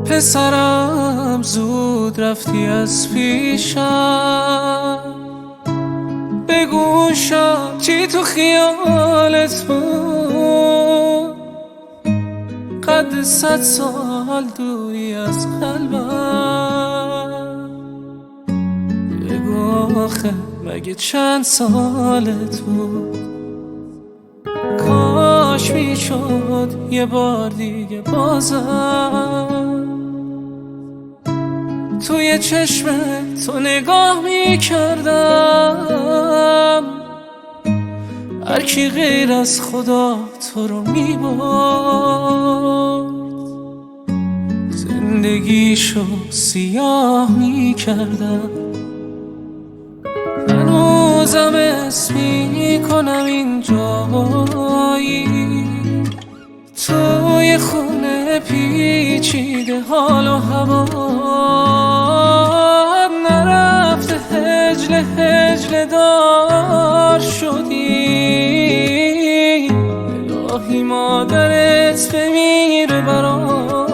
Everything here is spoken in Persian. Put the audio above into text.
پسرم زود رفتی از پیشم، به گوشم چی تو خیالت بود، قد 100 سال دوری از قلبم. بگو آخه مگه چند سالت بود، کاش میشد یه بار دیگه بازم توی چشم تو نگاه میکردم. هرکی غیر از خدا تو رو میبرد، زندگیشو سیاه میکردم. هنوزم اسم میکنم این جایی، توی خونه پیچیده حال و هوا. نرفته هجله هجله دار شدی، الهی مادرت بمیره برام.